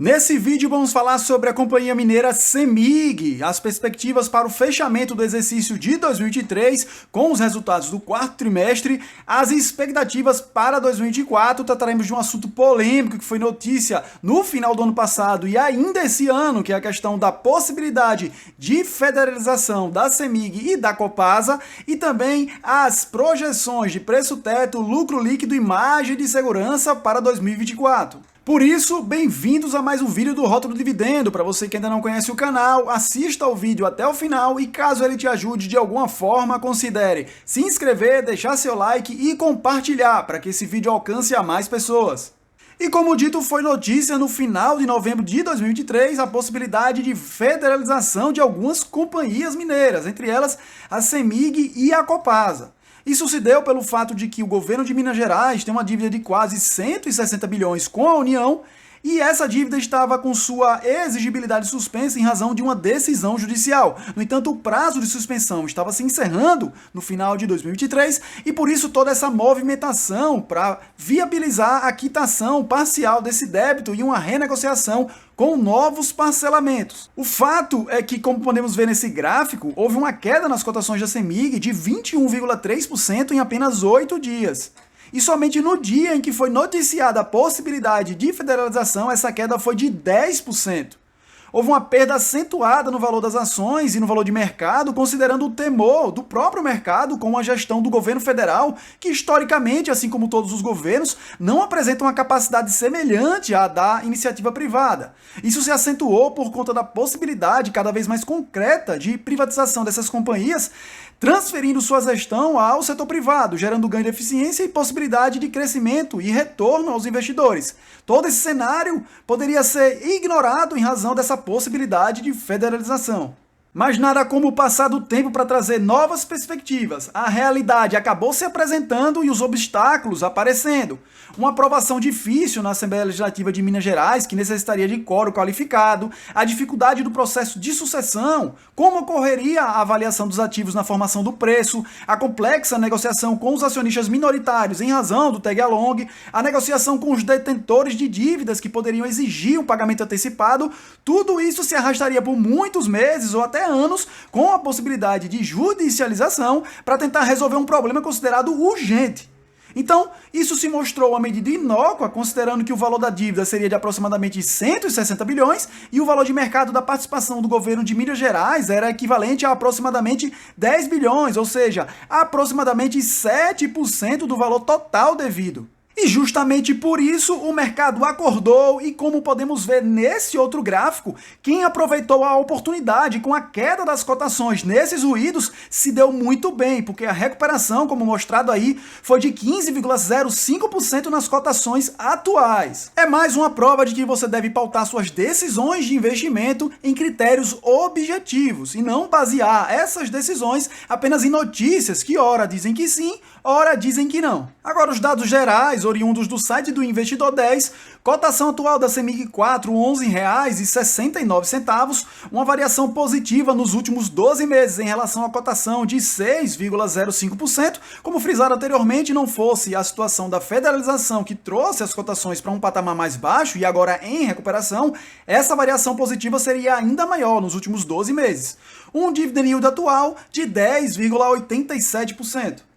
Nesse vídeo vamos falar sobre a companhia mineira CEMIG, as perspectivas para o fechamento do exercício de 2023 com os resultados do quarto trimestre, as expectativas para 2024, trataremos de um assunto polêmico que foi notícia no final do ano passado e ainda esse ano, que é a questão da possibilidade de federalização da CEMIG e da Copasa, e também as projeções de preço-teto, lucro líquido e margem de segurança para 2024. Por isso, bem-vindos a mais um vídeo do Rótulo Dividendo. Para você que ainda não conhece o canal, assista ao vídeo até o final e caso ele te ajude de alguma forma, considere se inscrever, deixar seu like e compartilhar para que esse vídeo alcance a mais pessoas. E como dito, foi notícia no final de novembro de 2023 a possibilidade de federalização de algumas companhias mineiras, entre elas a CEMIG e a Copasa. Isso se deu pelo fato de que o governo de Minas Gerais tem uma dívida de quase 160 bilhões com a União e essa dívida estava com sua exigibilidade suspensa em razão de uma decisão judicial. No entanto, o prazo de suspensão estava se encerrando no final de 2023 e por isso toda essa movimentação para viabilizar a quitação parcial desse débito e uma renegociação com novos parcelamentos. O fato é que, como podemos ver nesse gráfico, houve uma queda nas cotações da CEMIG de 21,3% em apenas 8 dias. E somente no dia em que foi noticiada a possibilidade de federalização, essa queda foi de 10%. Houve uma perda acentuada no valor das ações e no valor de mercado, considerando o temor do próprio mercado com a gestão do governo federal, que historicamente, assim como todos os governos, não apresenta uma capacidade semelhante à da iniciativa privada. Isso se acentuou por conta da possibilidade cada vez mais concreta de privatização dessas companhias, transferindo sua gestão ao setor privado, gerando ganho de eficiência e possibilidade de crescimento e retorno aos investidores. Todo esse cenário poderia ser ignorado em razão dessa possibilidade de federalização. Mas nada como o passar do tempo para trazer novas perspectivas. A realidade acabou se apresentando e os obstáculos aparecendo. Uma aprovação difícil na Assembleia Legislativa de Minas Gerais, que necessitaria de quórum qualificado, a dificuldade do processo de sucessão, como ocorreria a avaliação dos ativos na formação do preço, a complexa negociação com os acionistas minoritários em razão do tag-along, a negociação com os detentores de dívidas que poderiam exigir um pagamento antecipado, tudo isso se arrastaria por muitos meses ou até anos, com a possibilidade de judicialização para tentar resolver um problema considerado urgente. Então, isso se mostrou uma medida inócua, considerando que o valor da dívida seria de aproximadamente 160 bilhões e o valor de mercado da participação do governo de Minas Gerais era equivalente a aproximadamente 10 bilhões, ou seja, aproximadamente 7% do valor total devido. E justamente por isso o mercado acordou e, como podemos ver nesse outro gráfico, quem aproveitou a oportunidade com a queda das cotações nesses ruídos se deu muito bem, porque a recuperação, como mostrado aí, foi de 15,05% nas cotações atuais. É mais uma prova de que você deve pautar suas decisões de investimento em critérios objetivos e não basear essas decisões apenas em notícias que ora dizem que sim, ora dizem que não. Agora, os dados gerais oriundos do site do Investidor 10, cotação atual da CEMIG 4, R$ 11,69, uma variação positiva nos últimos 12 meses em relação à cotação de 6,05%, como frisado anteriormente, não fosse a situação da federalização que trouxe as cotações para um patamar mais baixo e agora em recuperação, essa variação positiva seria ainda maior nos últimos 12 meses. Um dividend yield atual de 10,87%.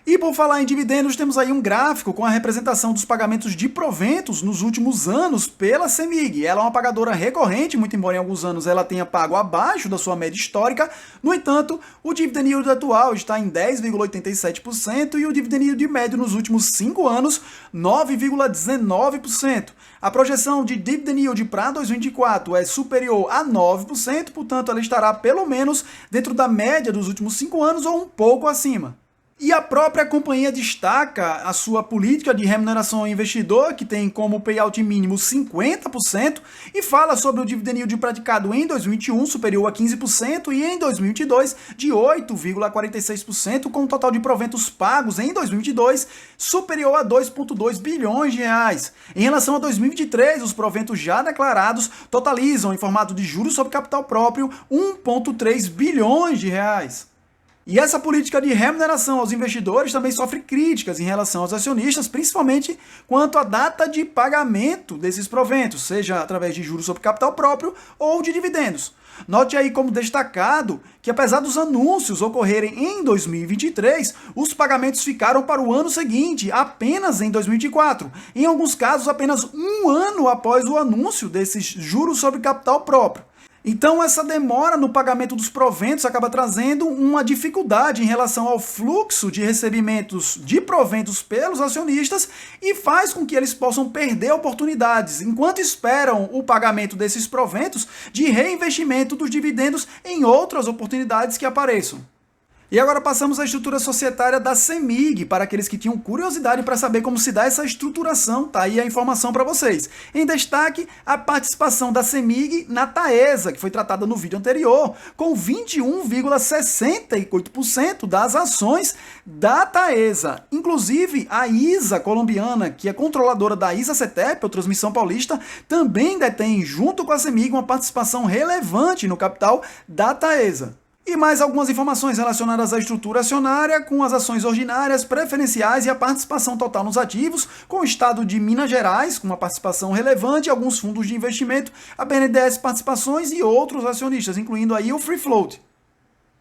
E por falar em dividendos, temos aí um gráfico com a representação dos pagamentos de proventos nos últimos anos pela CEMIG. Ela é uma pagadora recorrente, muito embora em alguns anos ela tenha pago abaixo da sua média histórica. No entanto, o dividend yield atual está em 10,87% e o dividend yield médio nos últimos 5 anos, 9,19%. A projeção de dividend yield para 2024 é superior a 9%, portanto ela estará pelo menos dentro da média dos últimos 5 anos ou um pouco acima. E a própria companhia destaca a sua política de remuneração ao investidor, que tem como payout mínimo 50%, e fala sobre o dividend yield praticado em 2021 superior a 15% e em 2022 de 8,46%, com um total de proventos pagos em 2022 superior a 2,2 bilhões de reais. Em relação a 2023, os proventos já declarados totalizam, em formato de juros sobre capital próprio, 1,3 bilhões de reais. E essa política de remuneração aos investidores também sofre críticas em relação aos acionistas, principalmente quanto à data de pagamento desses proventos, seja através de juros sobre capital próprio ou de dividendos. Note aí como destacado que, apesar dos anúncios ocorrerem em 2023, os pagamentos ficaram para o ano seguinte, apenas em 2024. Em alguns casos, apenas um ano após o anúncio desses juros sobre capital próprio. Então, essa demora no pagamento dos proventos acaba trazendo uma dificuldade em relação ao fluxo de recebimentos de proventos pelos acionistas e faz com que eles possam perder oportunidades, enquanto esperam o pagamento desses proventos, de reinvestimento dos dividendos em outras oportunidades que apareçam. E agora passamos à estrutura societária da CEMIG, para aqueles que tinham curiosidade para saber como se dá essa estruturação, tá aí a informação para vocês. Em destaque, a participação da CEMIG na Taesa, que foi tratada no vídeo anterior, com 21,68% das ações da Taesa. Inclusive, a ISA colombiana, que é controladora da ISA-CETEP, ou Transmissão Paulista, também detém, junto com a CEMIG, uma participação relevante no capital da Taesa. E mais algumas informações relacionadas à estrutura acionária, com as ações ordinárias, preferenciais e a participação total nos ativos, com o estado de Minas Gerais, com uma participação relevante, alguns fundos de investimento, a BNDES Participações e outros acionistas, incluindo aí o Free Float.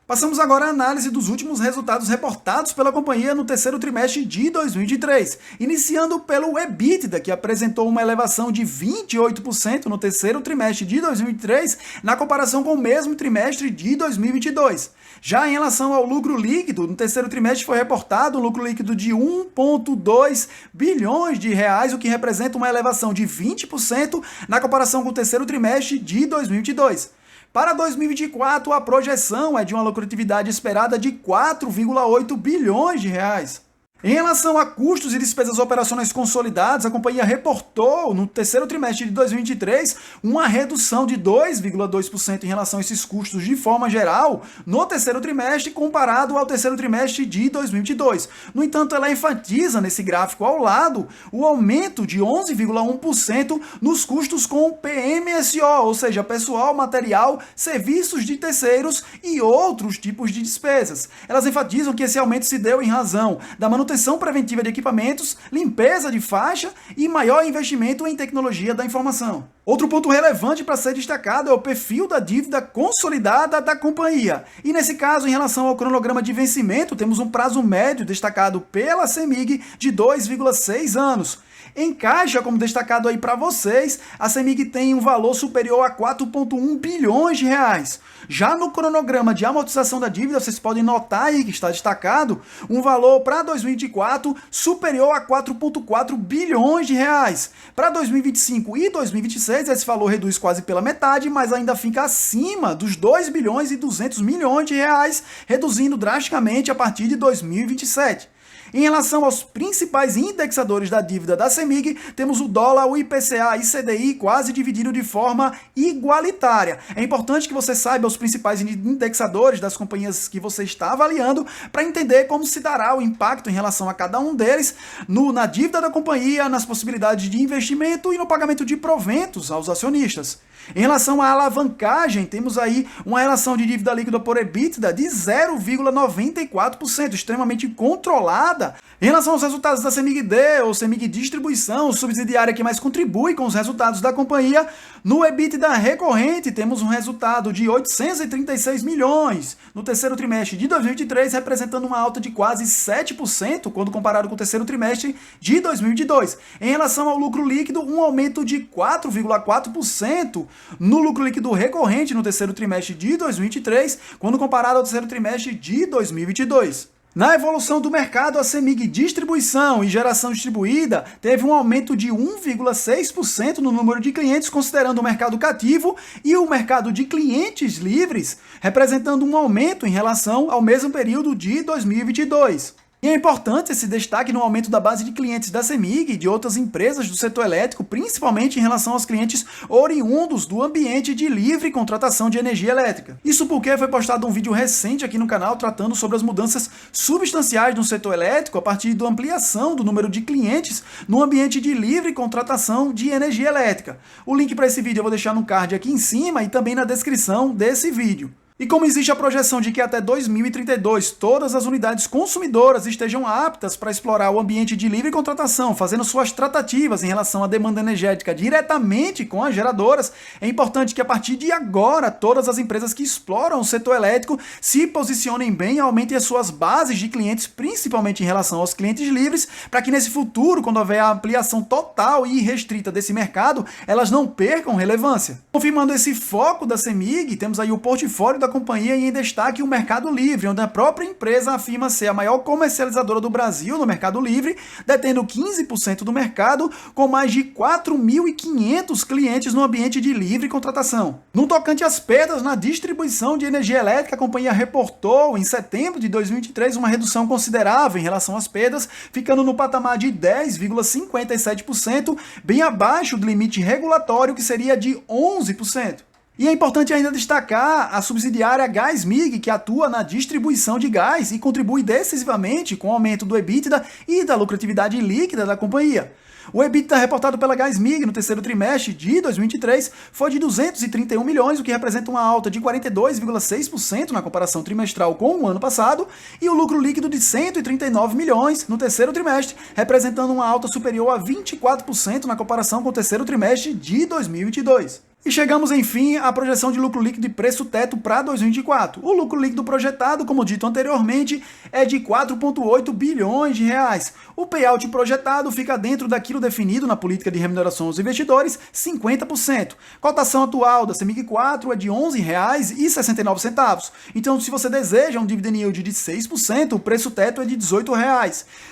Passamos agora à análise dos últimos resultados reportados pela companhia no terceiro trimestre de 2023, iniciando pelo EBITDA, que apresentou uma elevação de 28% no terceiro trimestre de 2023, na comparação com o mesmo trimestre de 2022. Já em relação ao lucro líquido, no terceiro trimestre foi reportado um lucro líquido de 1,2 bilhões de reais, o que representa uma elevação de 20% na comparação com o terceiro trimestre de 2022. Para 2024, a projeção é de uma lucratividade esperada de 4,8 bilhões de reais. Em relação a custos e despesas operacionais consolidadas, a companhia reportou no terceiro trimestre de 2023 uma redução de 2,2% em relação a esses custos de forma geral no terceiro trimestre comparado ao terceiro trimestre de 2022. No entanto, ela enfatiza nesse gráfico ao lado o aumento de 11,1% nos custos com PMSO, ou seja, pessoal, material, serviços de terceiros e outros tipos de despesas. Elas enfatizam que esse aumento se deu em razão da manutenção preventiva de equipamentos, limpeza de faixa e maior investimento em tecnologia da informação. Outro ponto relevante para ser destacado é o perfil da dívida consolidada da companhia. E nesse caso, em relação ao cronograma de vencimento, temos um prazo médio destacado pela CEMIG de 2,6 anos. Em caixa, como destacado aí para vocês, a CEMIG tem um valor superior a 4,1 bilhões de reais. Já no cronograma de amortização da dívida, vocês podem notar aí que está destacado um valor para 2024 superior a 4,4 bilhões de reais. Para 2025 e 2026, esse valor reduz quase pela metade, mas ainda fica acima dos 2 bilhões e 200 milhões de reais, reduzindo drasticamente a partir de 2027. Em relação aos principais indexadores da dívida da CEMIG, temos o dólar, o IPCA e CDI quase dividido de forma igualitária. É importante que você saiba os principais indexadores das companhias que você está avaliando para entender como se dará o impacto em relação a cada um deles na dívida da companhia, nas possibilidades de investimento e no pagamento de proventos aos acionistas. Em relação à alavancagem, temos aí uma relação de dívida líquida por EBITDA de 0,94%, extremamente controlada. Em relação aos resultados da CEMIG-D, ou CEMIG Distribuição, subsidiária que mais contribui com os resultados da companhia, no EBITDA recorrente temos um resultado de 836 milhões no terceiro trimestre de 2023, representando uma alta de quase 7% quando comparado com o terceiro trimestre de 2022. Em relação ao lucro líquido, um aumento de 4,4% no lucro líquido recorrente no terceiro trimestre de 2023, quando comparado ao terceiro trimestre de 2022. Na evolução do mercado, a CEMIG Distribuição e Geração Distribuída teve um aumento de 1,6% no número de clientes, considerando o mercado cativo e o mercado de clientes livres, representando um aumento em relação ao mesmo período de 2022. E é importante esse destaque no aumento da base de clientes da CEMIG e de outras empresas do setor elétrico, principalmente em relação aos clientes oriundos do ambiente de livre contratação de energia elétrica. Isso porque foi postado um vídeo recente aqui no canal tratando sobre as mudanças substanciais no setor elétrico a partir da ampliação do número de clientes no ambiente de livre contratação de energia elétrica. O link para esse vídeo eu vou deixar no card aqui em cima e também na descrição desse vídeo. E como existe a projeção de que até 2032 todas as unidades consumidoras estejam aptas para explorar o ambiente de livre contratação, fazendo suas tratativas em relação à demanda energética diretamente com as geradoras, é importante que a partir de agora todas as empresas que exploram o setor elétrico se posicionem bem e aumentem as suas bases de clientes, principalmente em relação aos clientes livres, para que nesse futuro, quando houver a ampliação total e irrestrita desse mercado, elas não percam relevância. Confirmando esse foco da CEMIG, temos aí o portfólio da companhia e em destaque o Mercado Livre, onde a própria empresa afirma ser a maior comercializadora do Brasil no Mercado Livre, detendo 15% do mercado, com mais de 4.500 clientes no ambiente de livre contratação. No tocante às perdas na distribuição de energia elétrica, a companhia reportou em setembro de 2023 uma redução considerável em relação às perdas, ficando no patamar de 10,57%, bem abaixo do limite regulatório, que seria de 11%. E é importante ainda destacar a subsidiária Gasmig, que atua na distribuição de gás e contribui decisivamente com o aumento do EBITDA e da lucratividade líquida da companhia. O EBITDA reportado pela Gasmig no terceiro trimestre de 2023 foi de 231 milhões, o que representa uma alta de 42,6% na comparação trimestral com o ano passado, e o lucro líquido de 139 milhões no terceiro trimestre, representando uma alta superior a 24% na comparação com o terceiro trimestre de 2022. E chegamos, enfim, à projeção de lucro líquido e preço teto para 2024. O lucro líquido projetado, como dito anteriormente, é de 4,8 bilhões de reais. O payout projetado fica dentro daquilo definido na política de remuneração aos investidores, 50%. Cotação atual da CEMIG 4 é de R$ 11,69. Então, se você deseja um dividend yield de 6%, o preço teto é de R$ 18.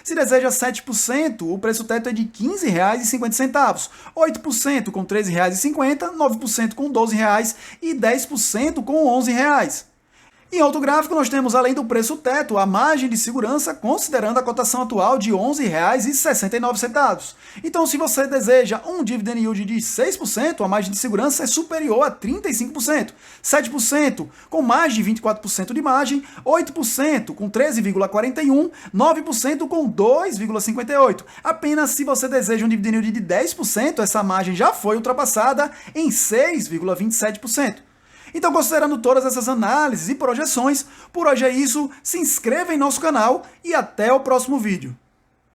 Se deseja 7%, o preço teto é de R$ 15,50. 8% com R$ 13,50, 9% com R$ 12,00 e 10% com R$ 11,00. Em outro gráfico, nós temos, além do preço teto, a margem de segurança, considerando a cotação atual de R$ 11,69. Então, se você deseja um dividend yield de 6%, a margem de segurança é superior a 35%. 7% com mais de 24% de margem, 8% com 13,41%, 9% com 2,58%. Apenas se você deseja um dividend yield de 10%, essa margem já foi ultrapassada em 6,27%. Então, considerando todas essas análises e projeções, por hoje é isso, se inscreva em nosso canal e até o próximo vídeo.